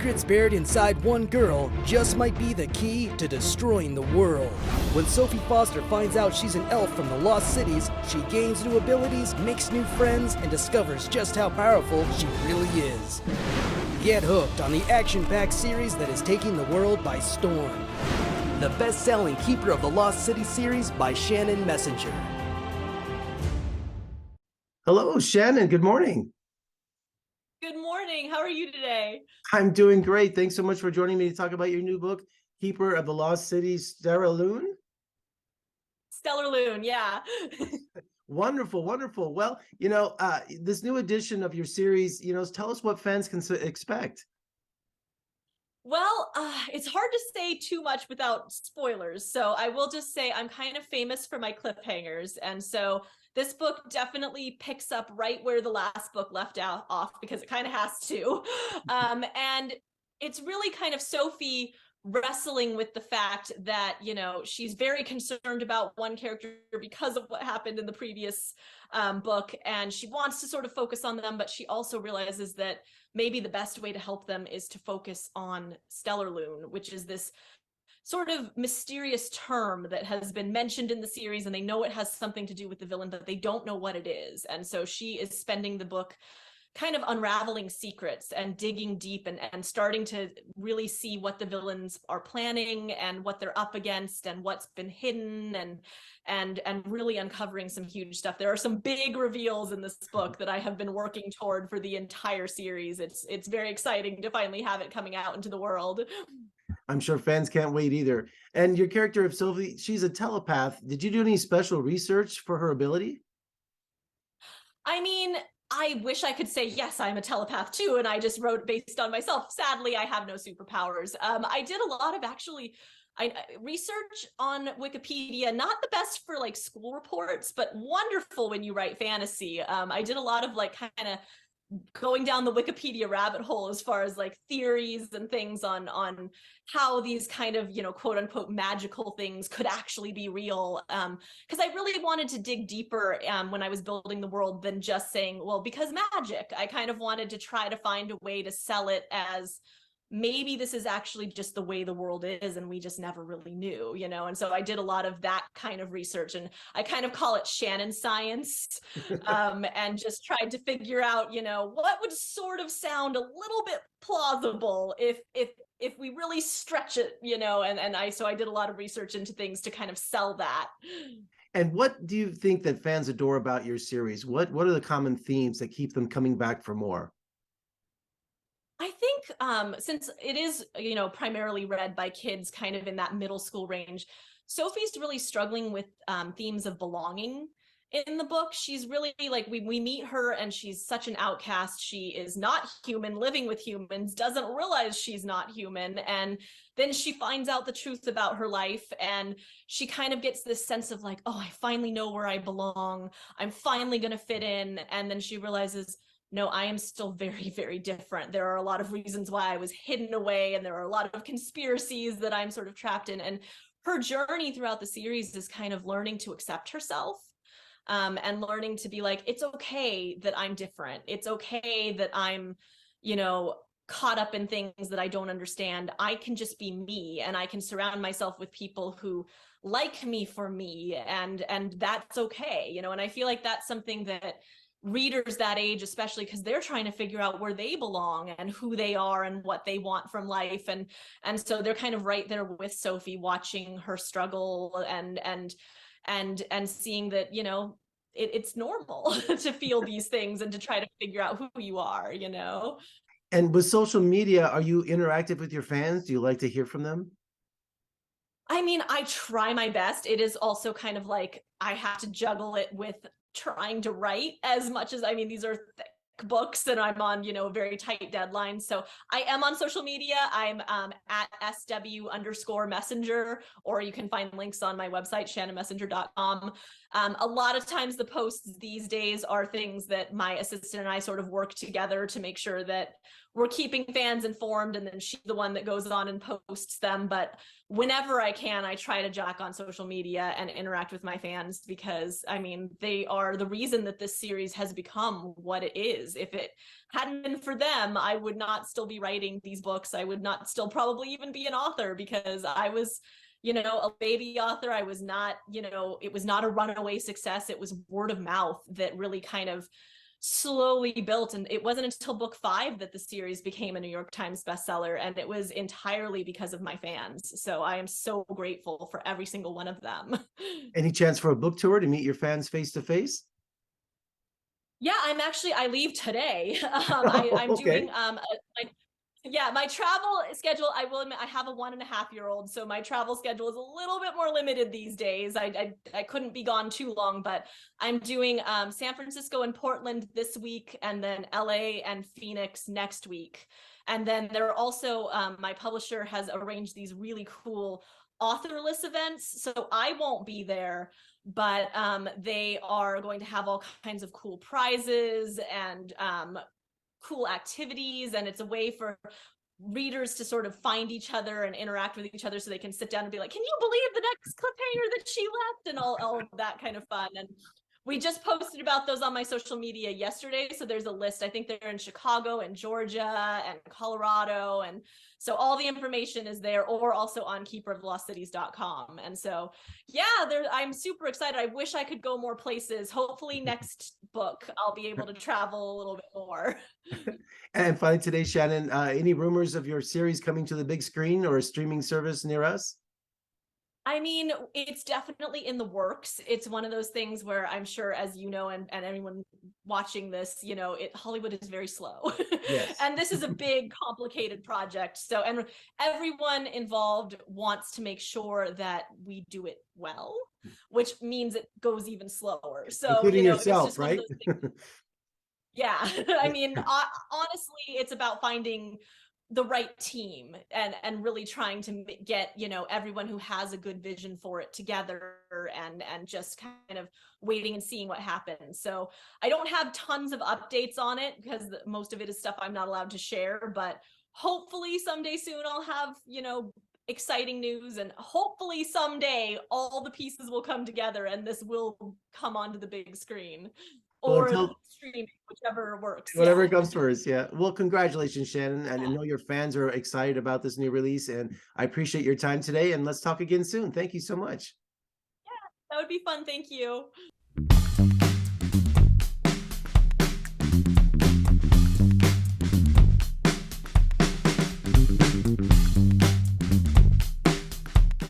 secrets buried inside one girl just might be the key to destroying the world. When Sophie Foster finds out she's an elf from the Lost Cities, she gains new abilities, makes new friends, and discovers just how powerful she really is. Get hooked on the action-packed series that is taking the world by storm. The best-selling Keeper of the Lost City series by Shannon Messenger. Hello, Shannon. Good morning. Good morning. How are you today? I'm doing great. Thanks so much for joining me to talk about your new book, Keeper of the Lost City, Stellarlune. Stellarlune, yeah. Wonderful, wonderful. Well, this new edition of your series, tell us what fans can expect. Well, it's hard to say too much without spoilers. So I will just say I'm kind of famous for my cliffhangers. And so this book definitely picks up right where the last book left off, because it kind of has to. And it's really kind of Sophie wrestling with the fact that, she's very concerned about one character because of what happened in the previous book, and she wants to sort of focus on them, but she also realizes that maybe the best way to help them is to focus on Stellarlune, which is this sort of mysterious term that has been mentioned in the series, and they know it has something to do with the villain, but they don't know what it is. And so she is spending the book kind of unraveling secrets and digging deep and starting to really see what the villains are planning and what they're up against and what's been hidden, and really uncovering some huge stuff. There are some big reveals in this book that I have been working toward for the entire series. It's very exciting to finally have it coming out into the world. I'm sure fans can't wait either. And your character of Sylvie, she's a telepath. Did you do any special research for her ability? I mean, I wish I could say, yes, I'm a telepath too, and I just wrote based on myself. Sadly, I have no superpowers. I did a lot of research on Wikipedia, not the best for like school reports, but wonderful when you write fantasy. I did a lot of like kind of going down the Wikipedia rabbit hole as far as like theories and things on how these kind of, quote unquote magical things could actually be real. Because I really wanted to dig deeper when I was building the world than just saying, well, because magic. I kind of wanted to try to find a way to sell it as maybe this is actually just the way the world is and we just never really knew, and so I did a lot of that kind of research, and I kind of call it Shannon science, and just tried to figure out, what would sort of sound a little bit plausible if we really stretch it, so I did a lot of research into things to kind of sell that. And what do you think that fans adore about your series? What are the common themes that keep them coming back for more? I think since it is, primarily read by kids kind of in that middle school range, Sophie's really struggling with themes of belonging in the book. She's really like, we meet her and she's such an outcast. She is not human, living with humans, doesn't realize she's not human. And then she finds out the truth about her life, and she kind of gets this sense of like, oh, I finally know where I belong. I'm finally going to fit in. And then she realizes, no, I am still very, very different. There are a lot of reasons why I was hidden away, and there are a lot of conspiracies that I'm sort of trapped in. And her journey throughout the series is kind of learning to accept herself, and learning to be like, it's okay that I'm different. It's okay that I'm, caught up in things that I don't understand. I can just be me, and I can surround myself with people who like me for me, and that's okay, and I feel like that's something that readers that age, especially because they're trying to figure out where they belong and who they are and what they want from life, and so they're kind of right there with Sophie, watching her struggle and seeing that it's normal to feel these things and to try to figure out who you are. And with social media, are you interactive with your fans? Do you like to hear from them? I mean, I try my best. It is also kind of like I have to juggle it with trying to write as much as, these are thick books and I'm on, a very tight deadline. So I am on social media. I'm at SW_messenger, or you can find links on my website, shannonmessenger.com. A lot of times the posts these days are things that my assistant and I sort of work together to make sure that we're keeping fans informed, and then she's the one that goes on and posts them. But whenever I can, I try to jock on social media and interact with my fans, because I mean, they are the reason that this series has become what it is. If it hadn't been for them, I would not still be writing these books. I would not still probably even be an author, because I was, you know, a baby author. I was not, you know, it was not a runaway success. It was word of mouth that really kind of slowly built. And it wasn't until book 5 that the series became a New York Times bestseller, and it was entirely because of my fans. So I am so grateful for every single one of them. Any chance for a book tour to meet your fans face to face? Yeah, I leave today. I'm Okay. doing yeah, my travel schedule, I will admit, I have a 1.5-year-old, so my travel schedule is a little bit more limited these days. I couldn't be gone too long, but I'm doing San Francisco and Portland this week, and then LA and Phoenix next week. And then there are also, my publisher has arranged these really cool authorless events, so I won't be there, but they are going to have all kinds of cool prizes and cool activities, and it's a way for readers to sort of find each other and interact with each other, so they can sit down and be like, can you believe the next cliffhanger that she left, and all of that kind of fun. And we just posted about those on my social media yesterday, so there's a list. I think they're in Chicago and Georgia and Colorado, and so all the information is there, or also on keeperoflostcities.com. And so yeah, I'm super excited. I wish I could go more places. Hopefully next book I'll be able to travel a little bit more. And finally today, Shannon, any rumors of your series coming to the big screen or a streaming service near us? I mean, it's definitely in the works. It's one of those things where I'm sure, as you know, and anyone watching this, you know, Hollywood is very slow. Yes. And this is a big, complicated project. So, and everyone involved wants to make sure that we do it well, which means it goes even slower. So, Including you know, it's yourself, just one of right? those things. Yeah. I mean, honestly, it's about finding the right team and really trying to get, you know, everyone who has a good vision for it together, and just kind of waiting and seeing what happens. So I don't have tons of updates on it, because most of it is stuff I'm not allowed to share, but hopefully someday soon I'll have, you know, exciting news, and hopefully someday all the pieces will come together and this will come onto the big screen, Well, or until streaming, whichever works. whatever Yeah. comes first. Yeah. Well, congratulations, Shannon. And I know your fans are excited about this new release. And I appreciate your time today. And let's talk again soon. Thank you so much. That would be fun. Thank you.